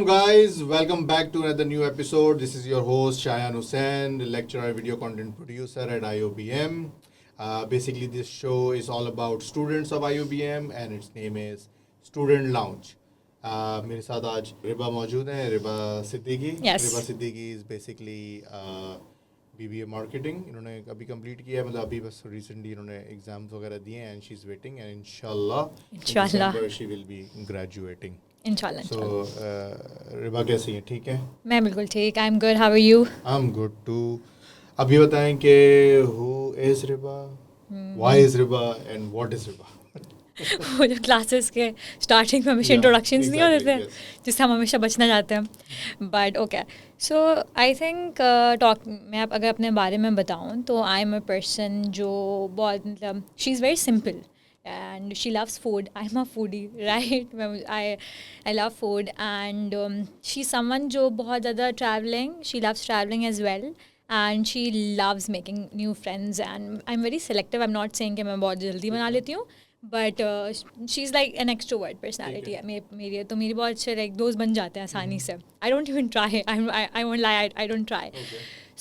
guys, welcome back to another new episode. This is your host Shayan Hussain, lecturer, video content producer at IOBM. Basically, this show is all about students of IOBM and its name is Student Lounge. मेरे साथ आज रिबा मौजूद है, Riba Siddiqui. Yes. Riba Siddiqui is basically BBA marketing. इन्होंने अभी complete किया है, मतलब अभी बस रिसेंटली इन्होंने एग्जाम्स वगैरह दिए हैं and she's waiting and inshallah in December she will be graduating. इंशाल्लाह. So रिबा कैसी है, ठीक है? मैं बिल्कुल ठीक. I am good. How are you? I'm good too. अभी बताएं कि who is Riba, why is Riba and what is Riba? वो जो क्लासेस के स्टार्टिंग में हमेशा Yeah, इंट्रोडक्शंस नहीं होते थे, exactly, जिससे हम हमेशा बचना चाहते हैं. But okay, so I think मैं अगर अपने बारे में बताऊं तो आई एम अ पर्सन जो बहुत मतलब she is very simple and she loves food. I'm a foodie, right? I love food and she's someone जो बहुत ज़्यादा traveling. She loves traveling as well and she loves making new friends and I'm very selective. I'm not saying कि मैं बहुत जल्दी बना लेती हूँ, but she's like an extrovert personality है मेरी, तो मेरी बहुत अच्छे like दोस्त बन जाते हैं आसानी से. I don't even try. I won't lie. I don't try.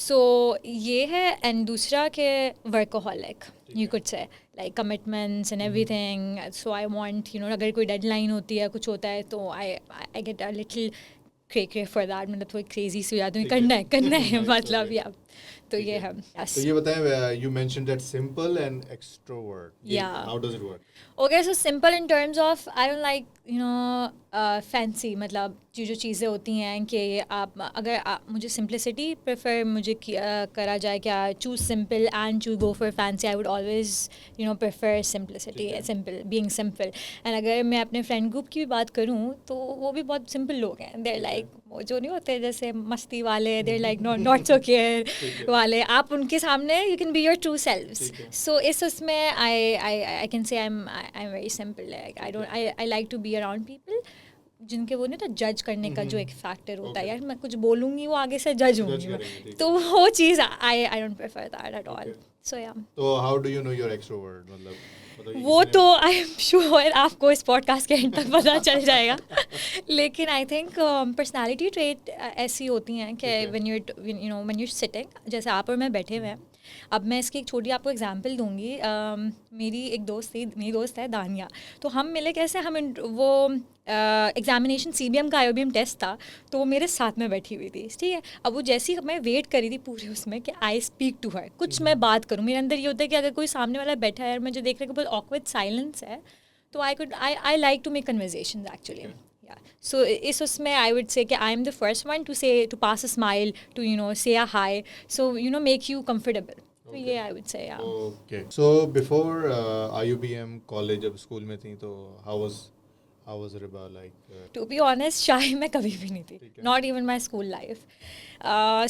So ये है. एंड दूसरा के workaholic you could say, like commitments and everything. So I want, you know, अगर कोई deadline होती है, कुछ होता है, तो I get a little cray for that. मतलब थोड़ी crazy सी हो जाती हूँ, करना है मतलब या तो ये है. Yes. तो ये बताएं, you mentioned that simple and extrovert. Yeah. How does it work? Okay, so simple in terms of I don't like, you know, fancy. मतलब जो चीज़ें होती हैं कि आप अगर मुझे simplicity prefer मुझे करा जाए क्या choose simple and to go for fancy, I would always, you know, prefer simplicity, simple, being simple. And अगर मैं अपने friend group की भी बात करूँ तो वो भी बहुत simple लोग हैं. They're like वो जो नहीं होते जैसे मस्ती वाले, they're like not so care वाले. आप उनके सामने you can be your true selves. So इस उसमें I can say I'm very simple. Like I like to be around people जिनके वो नहीं तो जज करने का जो एक फैक्टर होता है, यार मैं कुछ बोलूँगी वो आगे से जज होंगी मैं, तो वो चीज़ I don't prefer that at all. So yeah. तो how do you know you're extrovert? मतलब वो तो आई एम श्योर आपको इस पॉडकास्ट के एंड तक पता चल जाएगा. लेकिन आई थिंक पर्सनालिटी ट्रेट ऐसी होती हैं कि व्हेन you're sitting, जैसे आप और मैं बैठे हुए हैं. अब मैं इसकी एक छोटी आपको एग्जांपल दूंगी. मेरी मेरी दोस्त है दानिया. तो हम मिले कैसे, हम वो एग्जामिनेशन CBM का IOBM टेस्ट था, तो वो मेरे साथ में बैठी हुई थी, ठीक है. अब वो जैसी मैं वेट करी थी पूरे उसमें कि आई स्पीक टू हर, कुछ मैं बात करूँ. मेरे अंदर ये होता है कि अगर कोई सामने वाला बैठा है और मुझे देख रहा है कि बहुत ऑकवर्ड साइलेंस है, तो I like to make conversations actually. So इस उसमें I would say कि I am the first one to pass a smile, to, you know, say a hi, so, you know, make you comfortable. So yeah, I would say, yeah. Okay. So before IUBM college, जब school में थी, तो how was Riba like? To be honest, शाही मैं कभी भी नहीं थी. Not even my school life.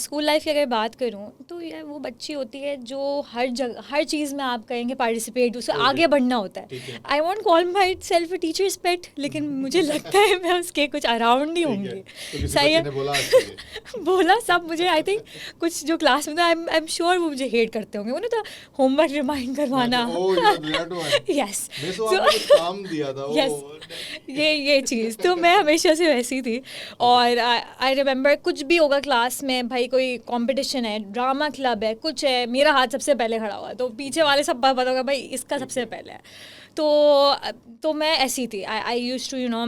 School life की अगर बात करूँ तो यार वो बच्ची होती है जो हर चीज़ में आप कहेंगे पार्टिसिपेट, उसे आगे बढ़ना होता है. I want call myself a teacher's pet, लेकिन मुझे लगता है मैं उसके कुछ अराउंड ही होंगी. सही है. बोला सब मुझे. आई थिंक कुछ जो क्लास में था, आई एम श्योर वो मुझे हेट करते होंगे. वो ना तो होमवर्क रिमाइंड करवाना. यस. ये चीज़ तो मैं हमेशा से वैसी थी. और आई रिमेंबर कुछ भी होगा क्लास में, भाई कोई कंपटीशन है, ड्रामा क्लब है, कुछ है, मेरा हाथ सबसे पहले खड़ा हुआ, तो पीछे वाले सब पता होगा भाई इसका सबसे पहले है. तो मैं ऐसी थी. I used to, you know,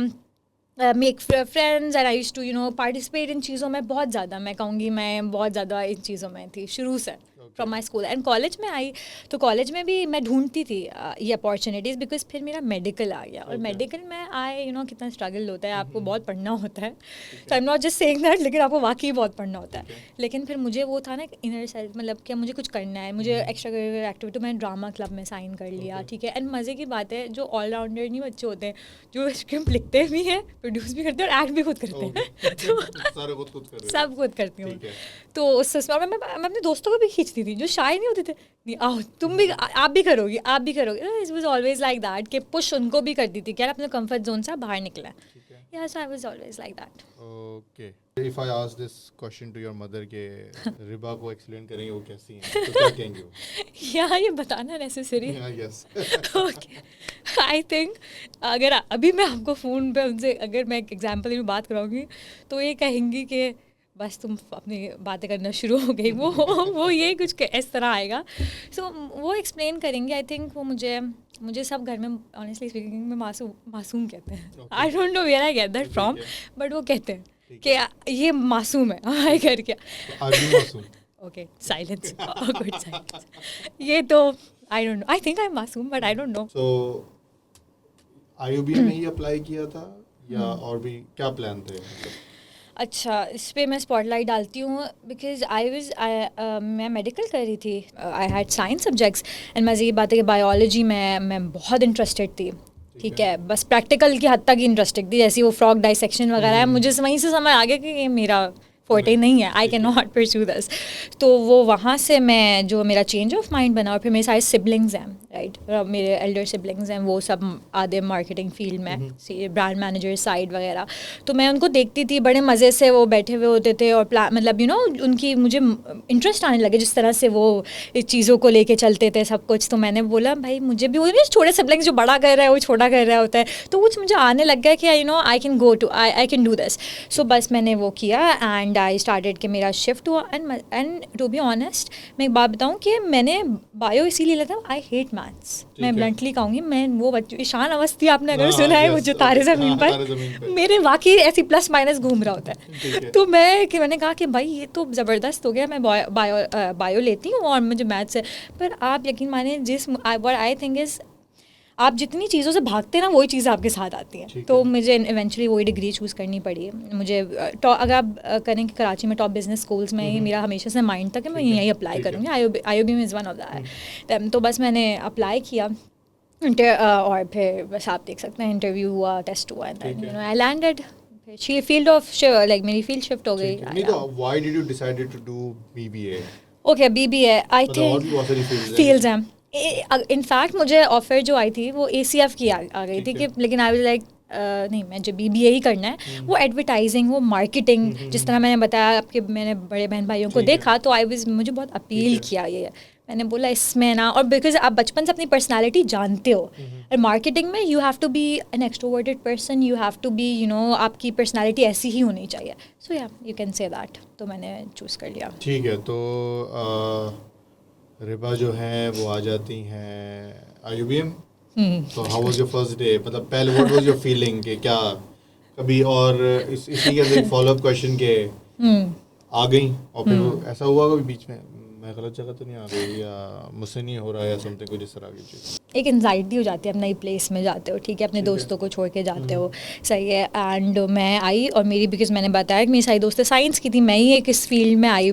make friends and I used to, you know, participate in चीज़ों में बहुत ज़्यादा. मैं कहूँगी मैं बहुत ज़्यादा इन चीज़ों में थी शुरू से, from my school. And college में आई तो कॉलेज में भी मैं ढूंढती थी ये अपॉर्चुनिटीज़, बिकॉज फिर मेरा मेडिकल आ गया. और मेडिकल में यू नो कितना स्ट्रगल होता है, आपको बहुत पढ़ना होता है. तो I am not just saying that, लेकिन आपको वाकई बहुत पढ़ना होता है. लेकिन फिर मुझे वो था ना इनर सेल्फ, मतलब क्या मुझे कुछ करना है, मुझे एक्स्ट्रा करिकुलर एक्टिविटी, मैंने ड्रामा क्लब में साइन कर लिया, ठीक है. एंड मज़े की बात है, जो ऑलराउंडर नहीं बच्चे होते हैं, जो स्क्रिप्ट लिखते भी हैं, प्रोड्यूस भी करते हैं और एक्ट भी खुद करते हैं. तो सब खुद करती हूँ. तो उस में मैं अपने दोस्तों को भी खींचती थी जो शाय नहीं होते थे, नहीं आओ तुम भी, आप भी करोगी, आप भी करोगे. It was always like that कि पुश उनको भी करती थी कि यार अपने कंफर्ट जोन से बाहर निकला. Yeah, so I was always like that. Okay. If I ask this question to your mother के रिबा को एक्सप्लेन करेंगे वो कैसी हैं, तो क्या कहेंगे वो? यहाँ ये बताना नेसेसरी है. Yes. ओके, आई थिंक अगर अभी मैं आपको फ़ोन पे उनसे अगर मैं एक एग्जांपल में बात कराऊंगी तो ये कहेंगी कि बस तुम अपनी बातें करना शुरू हो गई. वो ये कुछ इस तरह आएगा. सो वो एक्सप्लेन करेंगे. आई थिंक वो मुझे सब घर में ऑनेस्टली स्पीकिंग में मासूम कहते हैं. I don't know where I get that from, but वो कहते हैं कि ये मासूम है. आई करके ओके साइलेंस, गुड साइलेंस. ये तो I don't know, I think I am मासूम but I don't know. So IUBM में ही अप्लाई किया था या और भी क्या प्लान थे? अच्छा, इस पे मैं स्पॉटलाइट डालती हूँ बिकॉज मैं मेडिकल कर रही थी. I had science subjects and मज़े की बात है कि बायोलॉजी में मैं बहुत इंटरेस्टेड थी. ठीक है, बस प्रैक्टिकल की हद तक ही इंटरेस्टेड थी. जैसे वो फ्रॉग डाइसेक्शन वगैरह है, मुझे वहीं से समझ आ गया कि ये मेरा फोर्टे नहीं है. आई कैन नॉट परस्यू दिस. तो वो वहाँ से मैं जो मेरा चेंज ऑफ माइंड बना. और फिर मेरे सारे सिबलिंग्स हैं, राइट, मेरे एल्डर सिबलिंग्स हैं, वो सब आधे मार्केटिंग फील्ड में, ब्रांड मैनेजर साइड वगैरह. तो मैं उनको देखती थी, बड़े मज़े से वो बैठे हुए होते थे और मतलब यू नो उनकी मुझे इंटरेस्ट आने लगे जिस तरह से वो चीज़ों को लेके चलते थे सब कुछ. तो मैंने बोला भाई मुझे भी, वो छोटे सिबलिंग्स जो बड़ा कर रहा है वो छोटा कर रहा होता है, तो कुछ मुझे आने लग गया कि I can go to I can do this. So बस मैंने वो किया एंड आई स्टार्टेड कि मेरा शिफ्ट हुआ. एंड टू बी ऑनेस्ट मैं एक बात बताऊँ कि मैंने बायो इसीलिए लिया था. I hate maths. मैं ब्लंटली कहूँगी. मैं वो बच्चों ईशान अवस्थी आपने अगर सुना है, वो जो तारे ज़मीन पर, मेरे वाकई ऐसी प्लस माइनस घूम रहा होता है. तो मैंने कहा कि भाई ये तो ज़बरदस्त हो गया, मैं बायो लेती हूँ और मुझे मैथ्स है. पर आप यकीन माने व्हाट आई थिंक इज़ आप जितनी चीज़ों से भागते हैं ना वही चीज़ आपके साथ आती है. तो मुझे इवेंचुअली वही डिग्री चूज़ करनी पड़ी. मुझे अगर आप करें कि कराची में टॉप बिजनेस स्कूल्स में ही मेरा हमेशा से माइंड था कि मैं यही अप्लाई करूँगी. IUBM is one of that. तो बस मैंने अप्लाई किया और फिर बस आप देख सकते हैं इंटरव्यू हुआ, टेस्ट हुआ and then I landed. Field of like मेरी फील्ड शिफ्ट हो गई. Why did you decide to do BBA? Okay, BBA I think fields हैं. इनफैक्ट मुझे ऑफ़र जो आई थी वो ACF की आ गई थी कि, लेकिन आई वाज लाइक नहीं, मुझे BBA ही करना है. वो एडवर्टाइजिंग, वो मार्केटिंग, जिस तरह मैंने बताया आपके, मैंने बड़े बहन भाइयों को देखा तो मुझे बहुत अपील किया ये. मैंने बोला इसमें ना, और बिकॉज आप बचपन से अपनी पर्सनालिटी जानते हो. और मार्केटिंग में you have to be an extroverted person, you have to be आपकी पर्सनालिटी ऐसी ही होनी चाहिए. सो या यू कैन से दैट. तो मैंने चूज़ कर लिया. ठीक है. तो रिबा जो है वो आ जाती हैं IUBM. तो how was your first day? मतलब पहले व्हाट वाज योर फीलिंग कि क्या कभी, और इसी के अंदर एक फॉलोअप क्वेश्चन के आ गई और फिर ऐसा हुआ कभी बीच में मैं गलत जगह तो नहीं आ गई या मुझसे नहीं हो रहा है या समथिंग, कुछ इस तरह की चीज़? एक एंजाइटी हो जाती है. आप नई प्लेस में जाते हो, ठीक है, अपने दोस्तों को छोड़ के जाते हो, सही है. एंड मैं आई और मेरी, बिकॉज मैंने बताया कि मेरी सारी दोस्तें साइंस की थी, मैं ही एक इस फील्ड में आई.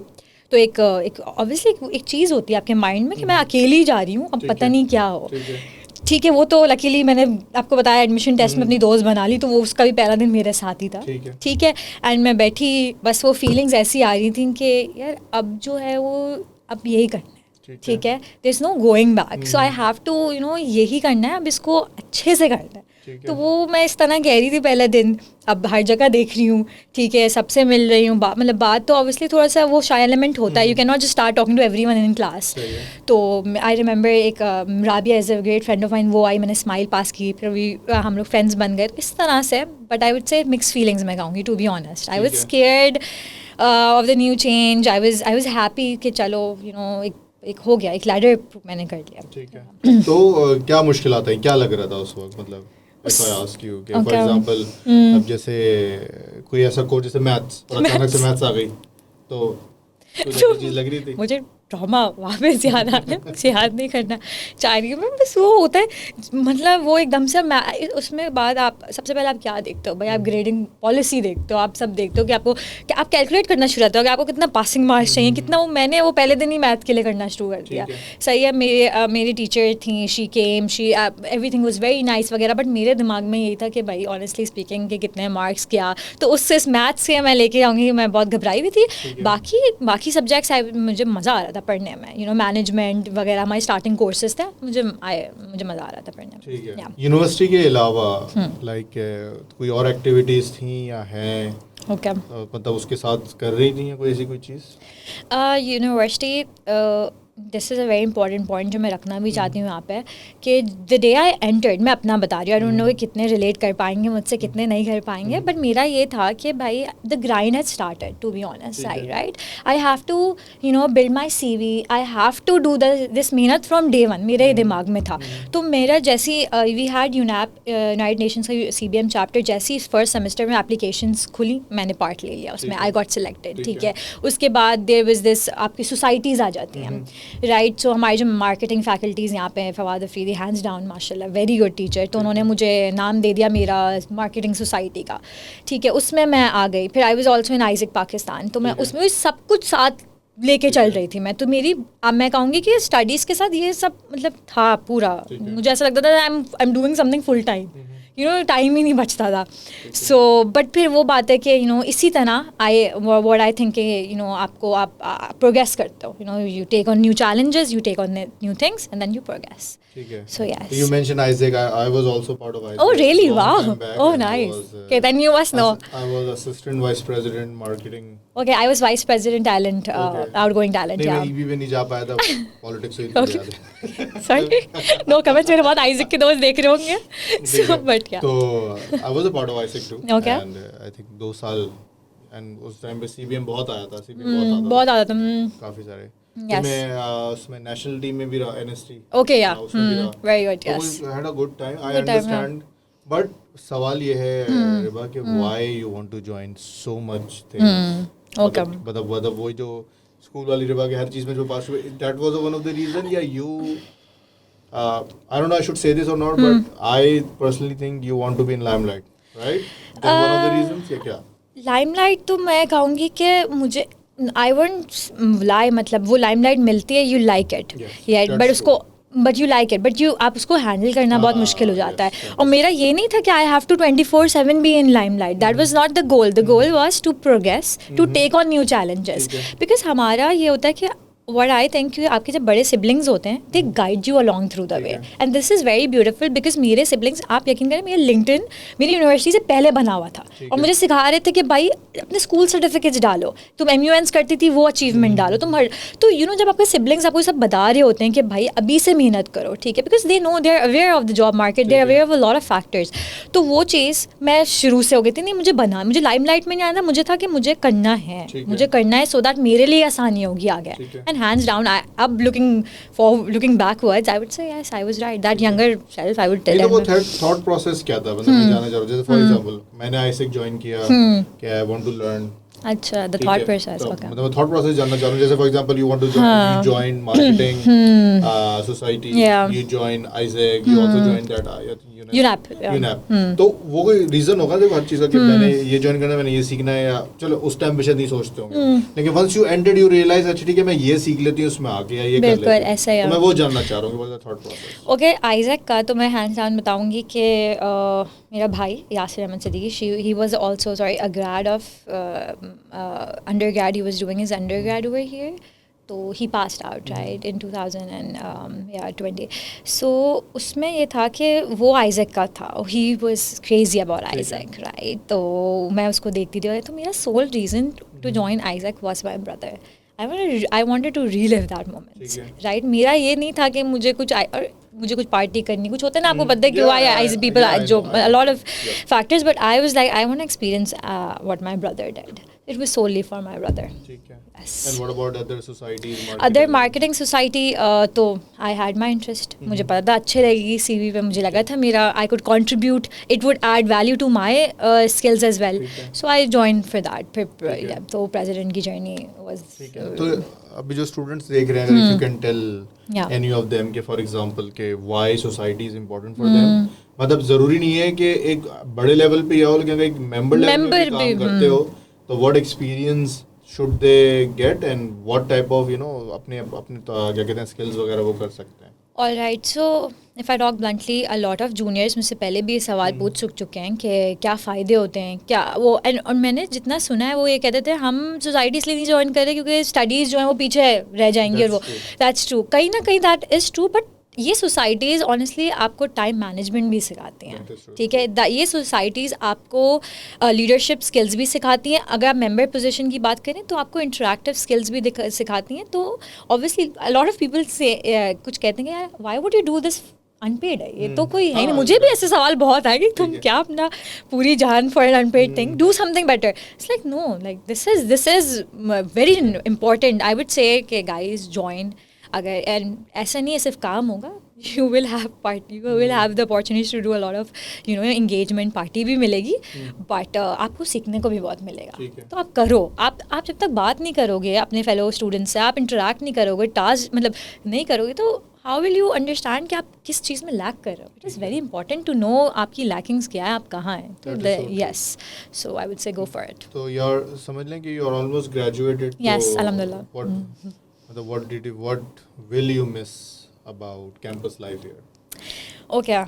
तो एक ऑब्वियसली एक चीज़ होती है आपके माइंड में कि मैं अकेली जा रही हूँ, अब पता नहीं क्या हो. ठीक है, वो तो लकीली मैंने आपको बताया एडमिशन टेस्ट में अपनी दोस्त बना ली, तो वो उसका भी पहला दिन मेरे साथ ही था. ठीक है. एंड मैं बैठी, बस वो फीलिंग्स ऐसी आ रही थी कि यार अब जो है वो अब यही करना है. ठीक है, there is no going back. So I have to यही करना है, अब इसको अच्छे से करना है. तो वो मैं इस तरह कह रही थी पहले दिन. अब हर जगह देख रही हूँ, ठीक है, सबसे मिल रही हूँ, मतलब बात तो ऑब्वियसली थोड़ा सा वो शाय एलिमेंट होता है. You can not just start talking to everyone in class. तो आई रिमेंबर एक Rabia is a great friend of mine, वो आई, मैंने स्माइल पास की, फिर भी हम लोग फ्रेंड्स बन गए. तो इस तरह से, but I would say mix feelings मैं कहूँगी, to be honest. I was scared of the new change. I was happy कि चलो एक हो गया, एक लैडर मैंने कर लिया. ठीक है. तो क्या मुश्किल आता है, क्या लग रहा था उस वक्त? मतलब If I ask you, okay, for example, अब जैसे कोई ऐसा कोर्स जैसे मैथ्स और अचानक से मैथ्स आ गई तो चीज़ लग रही थी. मुझे ट्रॉमा वापस याद आना, मुझे याद नहीं करना चाह रही हूँ मैं, बस वो होता है मतलब वो एकदम से उसमें बाद आप सबसे पहले आप क्या देखते हो भाई, आप ग्रेडिंग पॉलिसी देखते हो, आप सब देखते हो कि आपको कि आप कैलकुलेट करना शुरू करते हो कि आपको कितना पासिंग मार्क्स चाहिए, कितना मैंने वो पहले दिन ही मैथ के लिए करना शुरू कर दिया। सही है, मेरी टीचर थी, she came, she everything was very nice वगैरह, बट मेरे दिमाग में यही था कि भाई ऑनेस्टली स्पीकिंग के कितने मार्क्स क्या, तो उससे मैथ्स से मैं लेके आऊँगी, मैं बहुत घबराई हुई थी। बाकी सब्जेक्ट्स मुझे मज़ा आ रहा था पढ़ने में, यू नो मैनेजमेंट वगैरह हमारे स्टार्टिंग कोर्सेज थे, मुझे मज़ा आ रहा था पढ़ने में। यूनिवर्सिटी के अलावा लाइक कोई और एक्टिविटीज़ थी या हैं मतलब उसके साथ कर रही थी कोई ऐसी कोई चीज़? University this is a very important point जो मैं रखना भी चाहती हूँ यहाँ पे, कि द डे आई एंटर्ड, मैं अपना बता रही हूँ, आई डोंट नो कि कितने रिलेट कर पाएंगे मुझसे, कितने नहीं कर पाएंगे, बट मेरा ये था कि भाई the grind has started to be honest side, right? I have to you know build my CV, I have to do this मेहनत फ्रॉम day one, मेरे दिमाग में था। तो मेरा जैसी वी हैड यूनैप यूनाइटेड नेशंस का CBM चैप्टर, जैसी फर्स्ट सेमेस्टर में एप्लीकेशंस खुली, मैंने पार्ट ले लिया उसमें, आई गॉट सिलेक्टेड, ठीक है। उसके बाद देयर वाज दिस, आपकी सोसाइटीज़ आ जाती हैं, राइट? सो हमारी जो मार्केटिंग फैकल्टीज़ यहाँ पे हैं, फवाद अफरीदी हैंड्स डाउन माशाल्लाह वेरी गुड टीचर, तो उन्होंने मुझे नाम दे दिया मेरा मार्केटिंग सोसाइटी का, ठीक है। उसमें मैं आ गई, फिर I was also in Isaac Pakistan, तो मैं उसमें सब कुछ साथ लेके चल रही थी मैं, तो मेरी अब मैं कहूँगी कि स्टडीज़ के साथ ये सब मतलब था पूरा, मुझे ऐसा लगता था I am doing something full time, you know time ही नहीं बचता था। सो बट फिर वो बात है कि यू नो इसी तरह what I think you know आपको आप प्रोग्रेस करते हो, you know you take on new challenges, you take on new things and then you progress. So yes. You mentioned Isaac. I was also part of Isaac. Oh really? Wow. Oh nice. Okay, then you must know. I was assistant vice president marketing. Okay, I was vice president talent, outgoing talent. नहीं, मैं EB में नहीं जा पाया था, politics से ही गया। Sorry. No comments. मेरे बाद Isaac के दोस्त देख रहे होंगे. So but yeah. तो I was a part of Isaac too. Okay. And I think 2 साल and उस टाइम पे CBM बहुत आया था, CBM बहुत आया था। काफी सारे। Yes. मैं उसमें नेशनल टीम में भी रहा, NST. Okay, yeah. Very good. Yes. So I had a good time. I Good time, understand. But सवाल ये है रिबा कि why you want to join so much things? Okay. मतलब वो जो स्कूल वाली रिबा के हर चीज में जो पास हुए, that was one of the reason, या you I don't know I should say this or not, but I personally think you want to be in limelight, right? That's one of the reasons, या क्या? Limelight तो मैं कहूँगी कि मुझे I won't lie, मतलब वो लाइमलाइट मिलती है, यू लाइक इट, बट उसको but you like it, but you आप उसको हैंडल करना बहुत मुश्किल हो जाता है। और मेरा ये नहीं था कि I have to 24/7 be in limelight, that was not the goal. The goal was to progress, to take on new challenges, because हमारा ये होता है कि what I think कि आपके जब बड़े सिबलिंग्स होते हैं, they guide you along through the way, and this is very beautiful because मेरे सिबलिंग्स, आप यकीन करें, मेरा लिंक्डइन मेरी यूनिवर्सिटी से पहले बना हुआ था, और मुझे सिखा रहे थे कि भाई अपने स्कूल सर्टिफिकेट्स डालो, तुम MUNs करती थी वो अचीवमेंट डालो, तुम तो यू नो जब आपके सिबलिंग्स आपको सब बता रहे होते हैं कि भाई अभी से मेहनत करो, ठीक है, because they know, they are aware of the job market, they are aware of a lot of factors. तो वो चीज़ मैं शुरू से हो गई थी, नहीं मुझे लाइमलाइट में नहीं आना, मुझे था कि मुझे करना है, मुझे करना है, सो दैट मेरे लिए आसानी होगी आगे। एंड हैंड्स डाउन अब looking backwards, I would say yes, I was right. That younger self, I would tell him. वो thought process क्या था? मतलब मैं जानना चाह रहा हूँ, जैसे for example मैंने ISEC join किया, कि I want to learn. अच्छा, the thought process, okay. मतलब thought process जानना चाह रहा हूँ, जैसे for example you want to join marketing society, you join ISEC, you also join that UNAP. तो वो कोई रीजन होगा देखो हर चीज का कि मैंने ये ज्वाइन करना है, मैंने ये सीखना है, या चलो उस टाइम पे शायद नहीं सोचते होंगे, लेकिन वंस यू एंटेड यू रियलाइज अच्छा ठीक है मैं ये सीख लेती हूँ उसमें आके, या ये कर लेती हूँ, ऐसा ही। मैं वो जानना चाह रहा हूँ कि थॉट प्रोसेस। ओके, आइजैक का तो मैं हैंड्स डाउन बताऊंगी कि मेरा भाई Yasir Ahmed Siddiqui, he was also a grade of undergrad, he was doing his undergrad over here, तो he passed out right in 2020। So उसमें ये था कि वो आइजैक का था, he was crazy about Isaac, right? तो मैं उसको देखती थी, तो मेरा sole reason to join Isaac was my brother. I wanted to relive that moments, right? मेरा ये नहीं था कि मुझे कुछ पार्टी करनी, कुछ होता है ना, आपको पता है क्यों आई पीपल जो a lot of factors, but I was like I want to experience what my brother did, It was solely for my brother. ठीक है. Yes. And what about other societies? Other marketing society तो I had my interest. मुझे पता था अच्छे लगेगी CV पे. मुझे लगा था मेरा I could contribute, it would add value to my skills as well. So I join for that. फिर तो प्रेसिडेंट की जर्नी वाज. तो अभी जो स्टूडेंट्स देख रहे हैं, if you can tell Yeah. Any of them के फॉर एग्जांपल के why society is important for them. मतलब जरूरी नहीं है कि एक बड़े लेवल पे या हो, लेकिन अगर एक मेंबर लेवल पे भी काम करते हो तो what experience should they get and what type of अपने क्या कहते हैं स्किल्स वगैरह वो कर सकते हैं. All right, so if I talk bluntly, a lot of juniors मुझसे पहले भी ये सवाल पूछ चुके हैं कि क्या फ़ायदे होते हैं क्या वो. और मैंने जितना सुना है वो ये कहते थे हम सोसाइटी इसलिए नहीं ज्वाइन कर रहे क्योंकि स्टडीज़ जो हैं वो पीछे रह जाएंगी. और वो दैट्स ट्रू, कहीं ना कहीं दैट इज़ ट्रू. बट ये सोसाइटीज़ ऑनेस्टली आपको टाइम मैनेजमेंट भी सिखाती हैं. ठीक है, ये सोसाइटीज़ आपको लीडरशिप स्किल्स भी सिखाती हैं. अगर आप मेंबर पोजीशन की बात करें तो आपको इंटरेक्टिव स्किल्स भी सिखाती हैं. तो obviously a lot of people से कुछ कहते हैं कि यार why would you do this unpaid है, ये तो कोई है नहीं. मुझे भी ऐसे सवाल बहुत आए कि तुम क्या अपना पूरी जान for an unpaid thing, do something better. It's like no, like this is very important. I would say कि गाइज जॉइन. अगर एंड ऐसा नहीं है सिर्फ काम होगा, you will have the opportunity to do a lot of engagement. Party भी मिलेगी बट आपको सीखने को भी बहुत मिलेगा. तो आप करो. आप जब तक बात नहीं करोगे अपने फेलो स्टूडेंट्स से, आप इंटरेक्ट नहीं करोगे, टास्क मतलब नहीं करोगे, तो हाउ विल यू अंडरस्टैंड कि आप किस चीज़ में लैक कर रहे हो. It is very important to know आपकी लैकिंग्स क्या है, आप कहाँ हैं. यस, सो आई वुड से गो फॉर इट. तो यार समझ लें कि you are almost graduated. Yes, अल्हम्दुलिल्लाह. What will you miss about campus life here? Okay,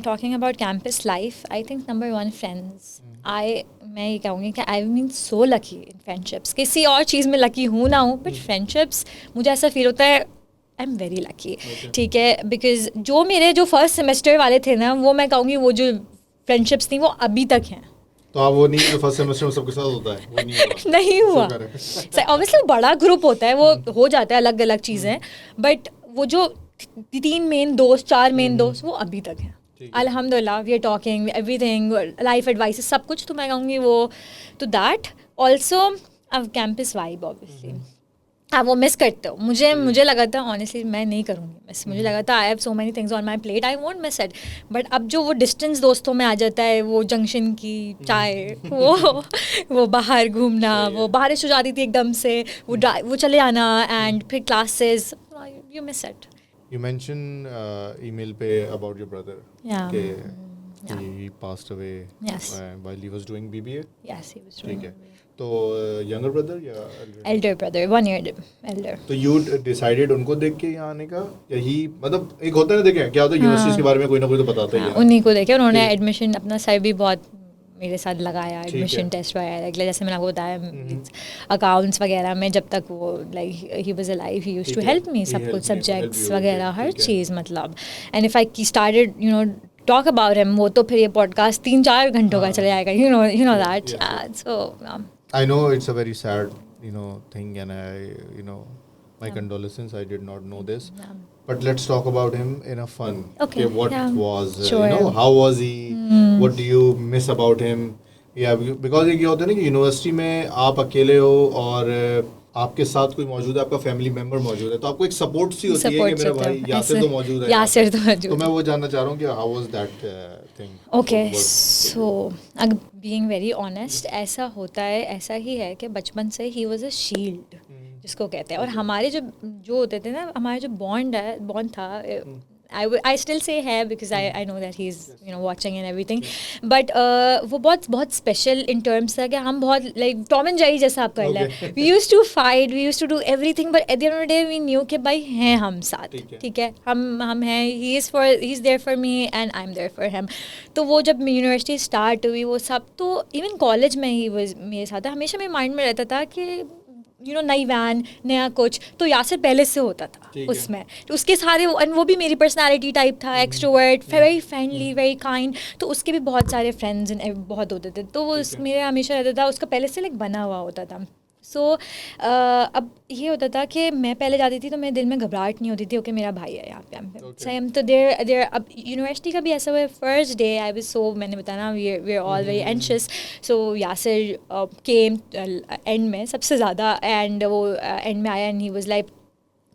talking about campus life, I think number one, friends. मैं ये कहूँगी कि I mean so lucky in friendships. किसी और चीज़ में लकी हूँ ना हूँ, बट फ्रेंडशिप्स मुझे ऐसा फील होता है आई एम वेरी लकी. ठीक है, बिकॉज जो मेरे जो फर्स्ट सेमेस्टर वाले थे ना, वो मैं कहूँगी वो जो फ्रेंडशिप्स थी वो अभी तक हैं. तो आप वो नहीं, फर्स्ट सेमेस्टर में सबके साथ होता है, वो नहीं हुआ. ऑब्वियसली बड़ा ग्रुप होता है, वो हो जाता है अलग अलग चीज़ें, बट वो जो 3 मेन दोस्त 4 मेन दोस्त वो अभी तक हैं. अल्हम्दुलिल्लाह, we are talking everything, life advice सब कुछ. तो मैं कहूँगी वो तो that also campus vibe obviously आप वो मिस करते हो. मुझे लगा था ऑनेस्टली मैं नहीं करूँगी मिस. मुझे लगा था I have so many things on my plate, I won't miss it. But अब जो वो डिस्टेंस दोस्तों में आ जाता है, वो जंक्शन की चाय, वो बाहर घूमना, वो बारिश हो जाती थी एकदम से, वो चले आना एंड फिर classes, you miss it. You mentioned email पे about your brother. Yeah. He passed away. Yes. While he was doing BBA. Yes, he was doing. ठीक है. तो younger brother या elder brother, 1 year elder. तो you decided उनको देख के यहाँ आने का, या ही मतलब एक होता है ना, देखें क्या होता है यूनिवर्सिटीज के बारे में कोई ना कोई तो बताता ही है. उन्हीं को देखे उन्होंने एडमिशन अपना सर भी बहुत मेरे साथ लगाया, एडमिशन टेस्ट वगैरह. जैसे मैंने आपको बताया अकाउंट्स वगैरह में जब तक वो like he was alive, he used to help me सब कुछ, सब्जेक्ट्स वगैरह हर चीज़ मतलब. And if I started talk about him, वो तो फिर ये पॉडकास्ट 3-4 घंटों का चले जाएगा. You know that. So I know it's a very sad thing, and my condolences. I did not know this. But let's talk about him in a fun. Okay. What was sure. how was he? What do you miss about him? Yeah, because ये होता है ना कि university में आप अकेले हो और आपके साथ कोई मौजूद है, आपका फैमिली मेंबर मौजूद है, तो आपको एक सपोर्ट सी होती है कि मेरा भाई यासिर तो मौजूद है. यासिर तो मौजूद. तो मैं वो जानना चाह रहा हूँ कि how was that thing. Okay, so being very honest, ऐसा होता है, ऐसा ही है कि बचपन से ही वाज अ शील्ड जिसको कहते हैं. और हमारे जो होते थे ना, हमारे जो बॉन्ड था, I still say है because I know that he's watching and everything, but वो बहुत special in terms था कि हम बहुत like Tom and Jerry जैसा आप कर लें. We used to fight, we used to do everything, but at the end of the day we knew कि भाई हैं हम साथ. ठीक है, हम हैं, he's there for me and I'm there for him. तो वो जब यूनिवर्सिटी स्टार्ट हुई वो सब, तो इवन कॉलेज में ही वो मेरे साथ था. हमेशा मेरे माइंड में रहता था कि नई वैन, नया कुछ, तो यासिर पहले से होता था उसमें. तो उसके सारे वो भी मेरी पर्सनालिटी टाइप था, extrovert, very friendly, very kind. तो उसके भी बहुत सारे फ्रेंड्स बहुत होते थे. तो वो मेरे हमेशा रहता था, उसका पहले से लाइक बना हुआ होता था. सो अब ये होता था कि मैं पहले जाती थी तो मेरे दिल में घबराहट नहीं होती थी, ओके मेरा भाई है यहाँ पे सेम। तो देर अब यूनिवर्सिटी का भी ऐसा हुआ, first day I was so, मैंने बताया ना we are all very anxious. So Yasir came and में सबसे ज़्यादा, एंड वो एंड में आया एंड ही वाज लाइक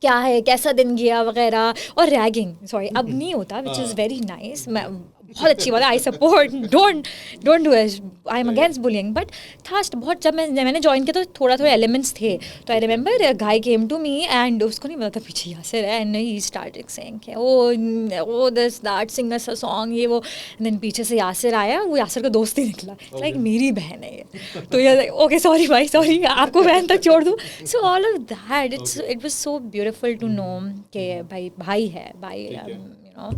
क्या है, कैसा दिन गया वगैरह, और रैगिंग सॉरी अब नहीं होता, विच इज़ वेरी नाइस। मैं बहुत अच्छी बात है, I support, don't do it, I am against bullying. But था बहुत, जब मैंने ज्वाइन किया तो थोड़ा थोड़ा एलिमेंट्स थे। तो I remember guy came to me and उसको नहीं पता था पीछे यासिर है, and he started saying oh this that sing us a song ये वो, देन पीछे से यासिर आया, वो यासिर का दोस्त ही निकला, लाइक मेरी बहन है ये। तो ये ओके सॉरी भाई सॉरी, आपको बहन तक छोड़ दूँ। So all of that it was so beautiful to know कि भाई है भाई, you know.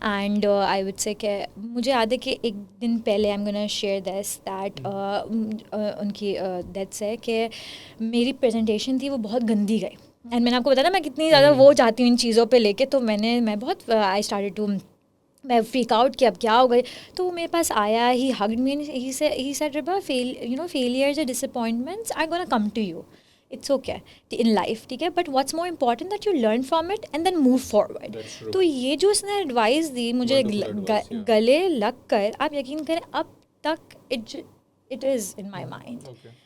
And I would say कि मुझे याद है कि एक दिन पहले I am gonna share this that उनकी डेथ से कि मेरी प्रेजेंटेशन थी वो बहुत गंदी गई। एंड मैंने आपको बताया ना मैं कितनी ज़्यादा वो चाहती हूँ इन चीज़ों पे लेके, तो मैं बहुत आई स्टार्टेड टू, मैं फ्रीक आउट कि अब क्या हो गई। तो वो मेरे पास आया, he hugged me, he said Riba failures और disappointments are gonna come to you, it's okay in life, ठीक है, but what's more important that you learn from it and then move forward. तो ये जो उसने एडवाइस दी मुझे गले लग कर, आप यकीन करें अब तक it is in my mind.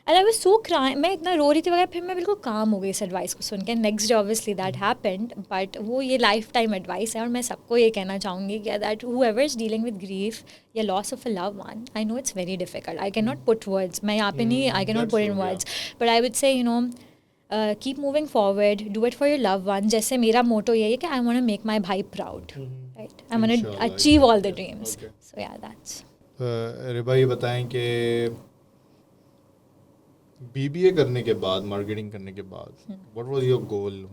And I was so crying, मैं इतना रो रही थी वगैरह, फिर मैं बिल्कुल काम हो गई इस एडवाइस को सुन के। Next day obviously that happened, but वो ये लाइफ टाइम एडवाइस है। और मैं सबको ये कहना चाहूँगी कि that whoever is dealing with grief या loss of a love one, I know it's very difficult, I can not put words, मैं यहाँ पे नहीं, I can not put in words, but I would say you know keep moving forward, do it for your love one. जैसे मेरा motto यही है कि I want to make my भाई proud, right, I want to achieve all the dreams. So yeah that's. Riba ये बताएं कि BBA करने के बाद, मार्केटिंग करने के बाद, व्हाट वाज योर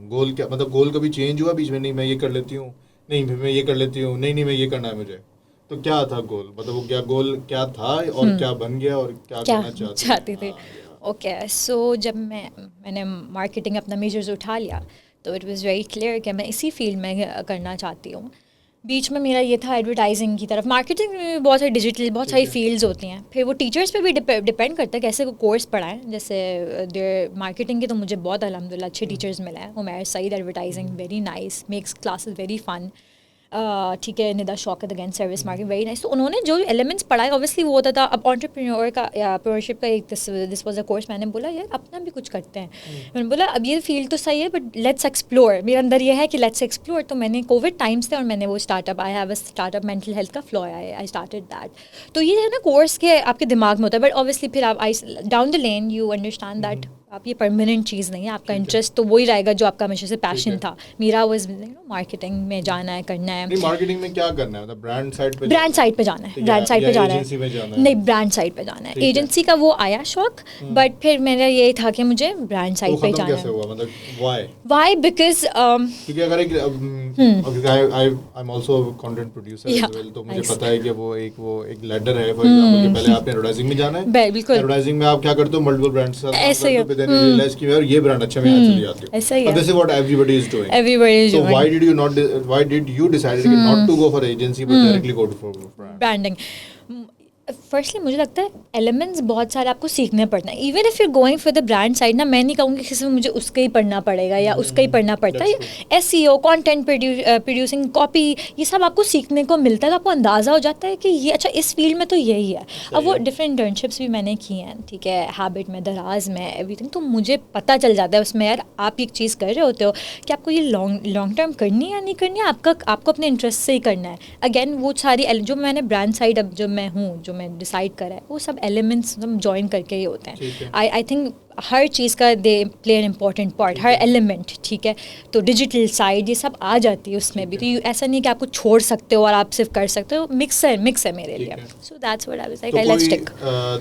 गोल क्या, मतलब गोल कभी चेंज हुआ बीच में? नहीं मैं ये कर लेती हूँ, नहीं मैं ये कर लेती हूँ, नहीं मैं ये करना है मुझे, तो क्या था गोल? मतलब वो क्या गोल क्या था और क्या बन गया और क्या करना चाहती थी? ओके, सो जब मैंने मार्केटिंग अपना मेजर्स उठा लिया तो इट वाज वेरी क्लियर कि मैं इसी फील्ड में करना चाहती हूँ। बीच में मेरा ये था एडवर्टाइजिंग की तरफ, मार्केटिंग में बहुत सारी डिजिटल, बहुत सारी फील्ड्स होती हैं। फिर वो टीचर्स पे भी डिपेंड करता है कैसे को कोर्स पढ़ाएं। जैसे देर मार्केटिंग के तो मुझे बहुत अल्हम्दुलिल्लाह अच्छे टीचर्स मिले हैं। Umair Saeed advertising very nice, makes classes very fun, ठीक है, Nida Shaukat against service market very nice. तो उन्होंने जो एलिमेंट्स पढ़ाए ऑब्वियसली वो होता था। अब एंटरप्रेन्योर का एंटरप्रेन्योरशिप का एक दिस वाज अ कोर्स, मैंने बोला यार अपना भी कुछ करते हैं। मैंने बोला अब ये फील्ड तो सही है बट लेट्स एक्सप्लोर, मेरे अंदर ये है कि लेट्स एक्सप्लोर। तो मैंने कोविड टाइम्स थे और मैंने वो startup, I have a startup mental health का फ्लो, आई स्टार्टेड दैट। तो ये है ना कोर्स के आपके दिमाग में होता है, बट ऑब्वियसली फिर आप down the lane you understand that आप ये परमानेंट चीज़ नहीं है, आपका इंटरेस्ट तो वही रहेगा जो आपका हमेशा से पैशन था। मेरा वाज मार्केटिंग में जाना है, करना है। मार्केटिंग में क्या करना है, मतलब ब्रांड साइड पे जाना है, ब्रांड साइड पे जाना है, नहीं ब्रांड साइड पे जाना है। एजेंसी का वो आया शौक, बट फिर मेरा यही था कि मुझे ब्रांड साइड पे जाना है। मतलब व्हाई बिकॉज क्योंकि अगर एक I am also content producer as well, तो मुझे पता है कि वो एक लैडर है। फॉर एग्जांपल कि पहले आपने एडवर्टाइजिंग में जाना है, एडवर्टाइजिंग में आप क्या करते हो, मल्टीपल ब्रांड्स के साथ ऐसे ही रियलाइज कि यार ये ब्रांड अच्छा, मैं यहाँ चली जाती हूँ। ऐसा ही है, this is what everybody is doing. So why did you decide not to go for agency but directly go for branding? Firstly मुझे लगता है एलिमेंट्स बहुत सारे आपको सीखने पड़ना है। Even if you going for the brand side ना, मैं नहीं कहूँगी किसी में मुझे उसका ही पढ़ना पड़ेगा या उसका ही पढ़ना पड़ता है। SEO, कंटेंट प्रोड्यूसिंग, कॉपी, ये सब आपको सीखने को मिलता है। तो आपको अंदाज़ा हो जाता है कि ये अच्छा इस फील्ड में तो यही है। अब वो डिफरेंट इंटर्नशिप्स भी मैंने की हैं, ठीक है, हैबिट में, दराज में, एवरीथिंग। तो मुझे पता चल जाता है उसमें यार आप एक चीज़ कर रहे होते हो कि आपको ये लॉन्ग टर्म करनी है या नहीं करनी है, आपको अपने इंटरेस्ट से ही करना है। अगेन वो सारी जो मैंने ब्रांड साइड अब जो मैं हूँ, जो मैं डिसाइड करा है, वो सब एलिमेंट्स हम ज्वाइन करके ही होते हैं। आई थिंक हर चीज़ का they play an important part, her element, ठीक है। तो डिजिटल साइड ये सब आ जाती है उसमें भी। तो ऐसा नहीं कि आपको छोड़ सकते हो और आप सिर्फ कर सकते हो, मिक्स है मेरे लिए। So that's what I was like, let's stick.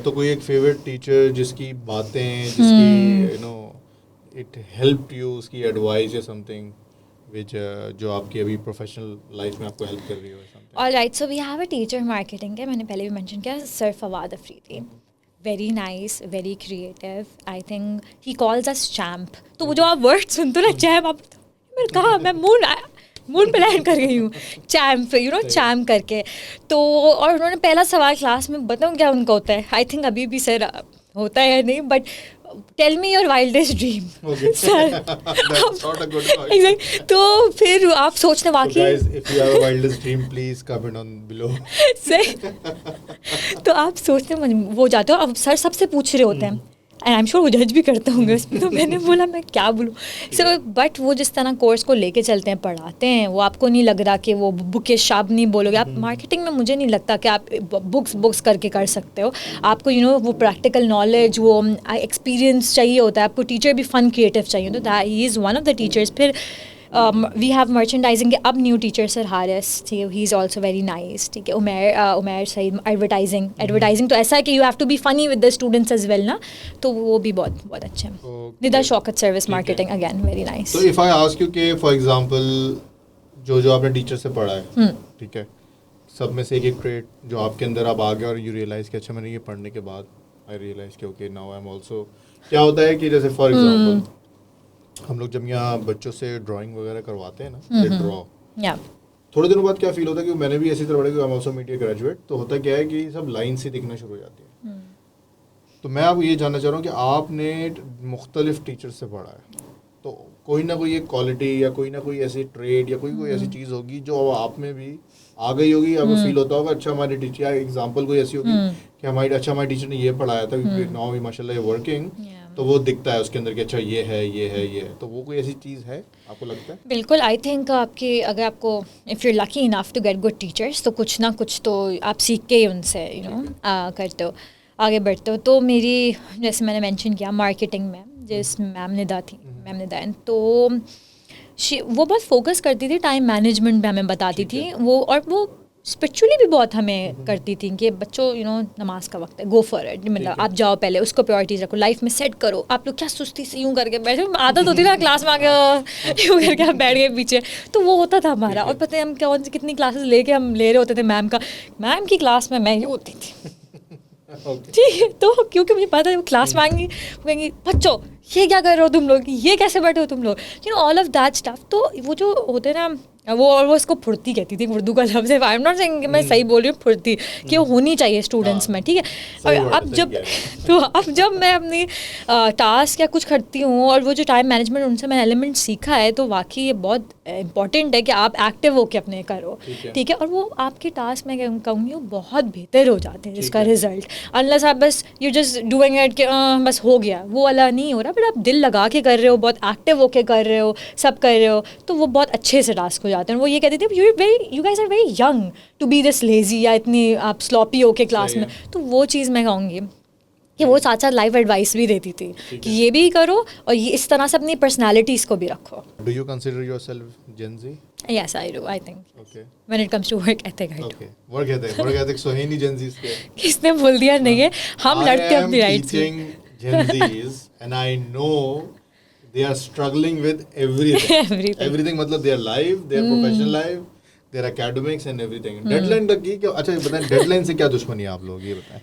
तो कोई एक फेवरेट टीचर जिसकी बातें, जिसकी you know it helped you, उसकी एडवाइस या समथिंग which जो आपकी अभी प्रोफेशनल लाइफ में आपको हेल्प कर रही हो? Alright, so we have a teacher marketing के, मैंने पहले भी मेंशन किया, sir Fawad Afridi. Very nice, very creative. I think he calls us champ. तो वो जो आप वर्ड सुनते हो ना चैम्प, आप मैंने कहा मैं मून पे लैंड कर गई हूँ, चैम्प, यू नो, चैम्प करके। तो और उन्होंने पहला सवाल क्लास में बताऊँ क्या उनका होता है, आई थिंक अभी भी सर होता है या नहीं, but tell me your wildest dream Okay. Sir That's not a good choice. Exact तो फिर आप सोचते So वाकई guys, if you have a wildest dream, please comment on below. सही तो आप सोचते वो जाते हो अब सर सबसे पूछ रहे होते हैं एंड आई एम श्योर वो जज भी करते होंगे उसमें तो मैंने बोला मैं क्या बोलूँ सो बट वो जिस तरह कोर्स को लेके चलते हैं पढ़ाते हैं वो आपको नहीं लग रहा कि वो बुकिश आप नहीं बोलोगे आप मार्केटिंग में मुझे नहीं लगता कि आप बुक्स करके कर सकते हो आपको वो प्रैक्टिकल नॉलेज वो एक्सपीरियंस चाहिए होता है आपको टीचर भी फन क्रिएटिव चाहिए तो that he is one of the teachers फिर वी हैव मर्चेंडाइजिंग के अब न्यू टीचर सर हारिस ठीक है he is also very nice ठीक है उमेर सही एडवर्टाइजिंग तो ऐसा है कि you have to be funny with the students as well ना तो वो भी बहुत बहुत अच्छे हैं Okay. निदा शौकत सर्विस ठीक है। Marketing again very nice So if I ask you कि for example जो आपने टीचर से पढ़ा है ठीक है सब में से एक ट्रेट जो आपके अंदर आप आ गए और यू रियलाइज कि अच्छा मैंने ये पढ़ने के बाद आई रियलाइज कि okay now I am also क्या होता है कि जैसे फॉर एग्जांपल हम लोग जब यहाँ बच्चों से ड्राइंग वगैरह करवाते हैं ना दे ड्रॉ या थोड़े दिनों बाद क्या फील होता है कि मैंने भी ऐसी तरह पढ़ा कि आई एम आल्सो मीडिया ग्रेजुएट तो होता क्या है कि सब लाइन से दिखना शुरू हो जाती है तो मैं आपको ये जानना चाह रहा हूँ कि आपने मुख्तलिफ टीचर से पढ़ा है तो कोई ना कोई एक क्वालिटी या कोई ना कोई ऐसी ट्रेड या कोई ऐसी चीज़ होगी जो आप में भी आ गई होगी आपको फील होता होगा अच्छा हमारी टीचर या एग्जांपल कोई ऐसी होगी कि हमारी टीचर ने ये पढ़ाया था नाउ वी माशाल्लाह ये वर्किंग तो वो दिखता है उसके अंदर कि अच्छा ये है तो वो कोई ऐसी चीज़ है आपको लगता है बिल्कुल आई थिंक आपके अगर आपको if you lucky enough to get good teachers तो कुछ ना कुछ तो आप सीख के ही उनसे करते हो आगे बढ़ते हो तो मेरी जैसे मैंने मेंशन किया मार्केटिंग में जिस मैम निदा थी मैम निदान तो वो बहुत फोकस करती थी टाइम मैनेजमेंट पे हमें बताती थी वो और वो स्पिरिचुअली भी बहुत हमें करती थी कि बच्चों नमाज का वक्त है गो फॉर इट मतलब आप जाओ पहले उसको प्रायोरिटीज रखो लाइफ में सेट करो आप लोग क्या सुस्ती से यूँ करके बैठे आदत होती ना क्लास में आके यूँ करके आप बैठ गए पीछे तो वो होता था हमारा और पता है हम कौन सी कितनी क्लासेस लेके हम ले रहे होते थे मैम की क्लास में मैं ये होती थी ठीक है तो क्योंकि मुझे पता है वो क्लास में आएंगी वो कहेंगी बच्चों ये क्या कर रहे हो तुम लोग ये कैसे बैठे हो तुम लोग ऑल ऑफ दैट स्टफ तो वो जो होते हैं ना वो इसको फुर्ती कहती थी उर्दू का लफ्ज़ है आई एम नॉट सेइंग कि मैं सही बोल रही हूँ फुर्ती कि वो होनी चाहिए स्टूडेंट्स में ठीक है और अब जब मैं अपनी टास्क या कुछ करती हूँ और वो जो टाइम मैनेजमेंट उनसे मैंने एलिमेंट सीखा है तो वाकई ये बहुत इंपॉर्टेंट है कि आप एक्टिव होकर अपने करो ठीक है और वो आपके टास्क में कहूँगी वो बहुत बेहतर हो जाते हैं जिसका रिजल्ट अनलेस आप बस यू जस्ट डूइंग इट कि बस हो गया वो वाला नहीं हो रहा बट आप दिल लगा के कर रहे हो बहुत एक्टिव होके कर रहे हो सब कर रहे हो तो वो बहुत अच्छे से टास्क हो जाते हैं वो ये कहते थे you guys are very young to be this lazy या इतनी आप स्लॉपी होके क्लास में तो वो चीज़ मैं कहूँगी कि वो साथ साथ लाइफ एडवाइस भी देती थी कि ये भी करो और ये इस तरह से अपनी पर्सनालिटीज़ को भी रखो do you consider yourself gen Z Yes, I do. I think when it comes to work ethic, I do. Work ethic so है नहीं Gen Z's के किसने बोल दिया नहीं है हम लड़ते हैं अपनी राइट से Gen Z's and I know they are struggling with everything मतलब their life their professional life their academics and everything deadline तक की क्या अच्छा ये बताएं deadline से क्या दुश्मनी है आप लोग ये बताएं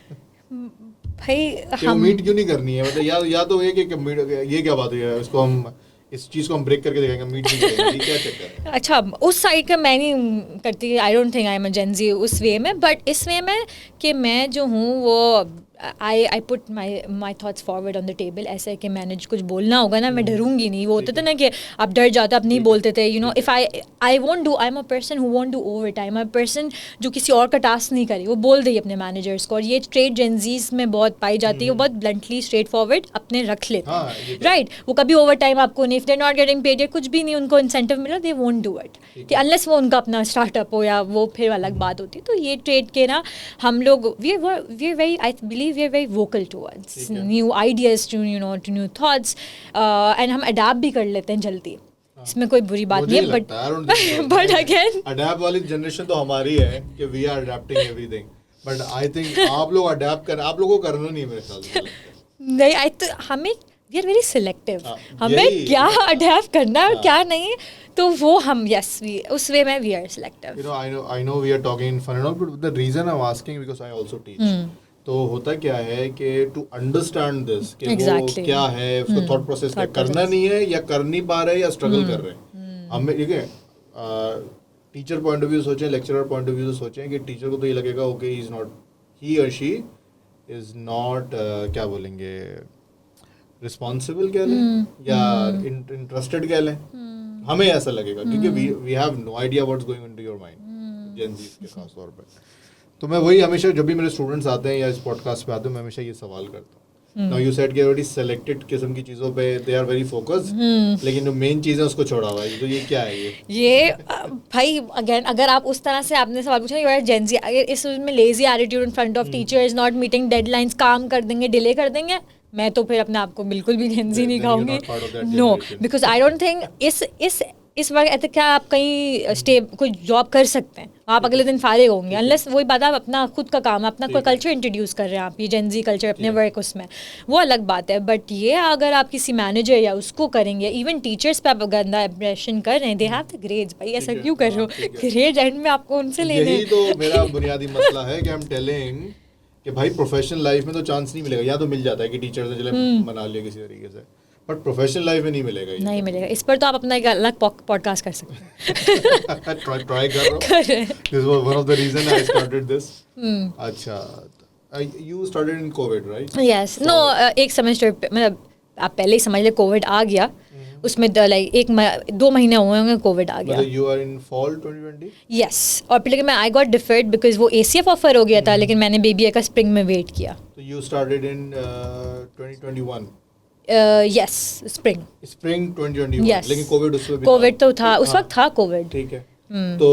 भाई हम मीट क्यों नहीं करनी है मतलब या तो ये क्या बात है इसको हम इस चीज़ को हम ब्रेक करके दिखाएंगे मीट नहीं करेंगे क्या चक्कर है अच्छा उस साइड का मैं नहीं करती I don't think I am a Gen Z उस वे में बट इस वे में कि मैं जो हूँ वो I put my thoughts forward on the table ऐसे कि मैंने कुछ बोलना होगा ना मैं डरूंगी नहीं वो होते थे ना कि आप डर जाते आप नहीं बोलते थे if I won't do I am a person who won't do over time I am person जो किसी और का टास्क नहीं करे वो बोल दे अपने मैनेजर्स को और ये ट्रेड जेंजीज में बहुत पाई जाती है वो बहुत ब्लंटली स्ट्रेट फॉरवर्ड अपने रख लेते हैं राइट वो कभी ओवर टाइम आपको नहीं if they not getting paid या कुछ भी नहीं उनको इंसेंटिव मिला दे वोंट डू इट कि अनलेस वो उनका अपना स्टार्टअप हो या वो फिर अलग बात होती तो ये ट्रेड के ना हम लोग we are very I believe we are very vocal towards new ideas to new thoughts and हम अडैप्ट भी कर लेते हैं जल्दी इसमें कोई बुरी बात नहीं है बट अगेन अडैप्ट वाली जनरेशन तो हमारी है कि we are adapting everything but I think आप लोग अडैप्ट कर आप लोगों को करना नहीं मेरे ख्याल से नहीं आई तो हमें वी आर वेरी सिलेक्टिव हमें क्या अडैप्ट करना है और क्या नहीं तो वो हम यस वी उस वे में we are selective I know we are talking in fun and all but the reason I'm asking because I also teach तो होता क्या है कि टू अंडरस्टैंड दिस कि वो क्या है उसका थॉट प्रोसेस क्या करना नहीं है या कर नहीं पा रहे हैं या स्ट्रगल कर रहे हैं हमें ठीक है टीचर पॉइंट ऑफ व्यू सोचें लेक्चरर पॉइंट ऑफ व्यू से सोचें कि टीचर को तो ये लगेगा ओके ही इज नॉट ही और शी इज नॉट क्या बोलेंगे रिस्पॉन्सिबल कह लें या इंटरेस्टेड कह लें, हमें ऐसा लगेगा क्योंकि we have no idea what's going into your mind, Gen Z के खास तौर पे। तो मैं वही हमेशा जब भी मेरे स्टूडेंट्स आते हैं या इस पॉडकास्ट पे आते हैं, मैं हमेशा ये सवाल करता हूँ। नाउ यू सेड कि ऑलरेडी सेलेक्टेड किस्म की चीज़ों पे दे आर वेरी फोकस्ड, लेकिन जो मेन चीज़ है उसको छोड़ा हुआ है, तो ये क्या है ये भाई अगेन अगर आप उस तरह से आपने सवाल पूछा यू आर जेन ज़ी, अगर इस में lazy attitude in front of teachers, not meeting deadlines, काम कर देंगे, डिले कर देंगे, मैं तो फिर अपने आप को बिल्कुल भी जेन ज़ी नहीं कहूँगी। No, because I don't think इस वक्त ऐसे क्या आप कहीं कोई जॉब कर सकते हैं, आप अगले दिन फारिग होंगे, अनलेस वही बात आप अपना खुद का काम, अपना कोई कल्चर इंट्रोड्यूस कर रहे हैं, आप ये जेन ज़ी कल्चर अपने वर्क उसमें, वो अलग बात है। बट ये अगर आप किसी मैनेजर या उसको करेंगे, इवन टीचर्स पे आप गंदा इंप्रेशन कर रहे हैं, दे हैव द ग्रेड्स, भाई ऐसा क्यों कर रहे हो, ग्रेड एंड में आपको उनसे लेने। यही तो मेरा बुनियादी मसला है कि आई एम टेलिंग कि भाई प्रोफेशनल लाइफ में तो चांस नहीं मिलेगा, या तो मिल जाता है कि टीचर ने चले मना लिया किसी तरीके से, बट प्रोफेशनल लाइफ में नहीं मिलेगा, नहीं मिलेगा। इस पर तो आप अपना एक अलग पॉडकास्ट कर सकते हैं। ट्राई कर रहा हूँ। This was one of the reason I started this. अच्छा, you started in COVID right? Yes, no, एक सेमेस्टर मतलब आप पहले ही समझ ले कोविड आ गया, उसमें लाइक 2 महीने हुए होंगे कोविड आ गया। मतलब you are in fall 2020? Yes, और फिर लेकिन मैं आई गॉट डिफर्ड बिकॉज वो एसीएफ ऑफर हो गया था, लेकिन मैंने बीबीए का स्प्रिंग में वेट किया। तो you started in 2021? Yes, spring 2021। Yes. लेकिन कोविड उसमें भी कोविड तो था, उस वक्त था कोविड। ठीक है। तो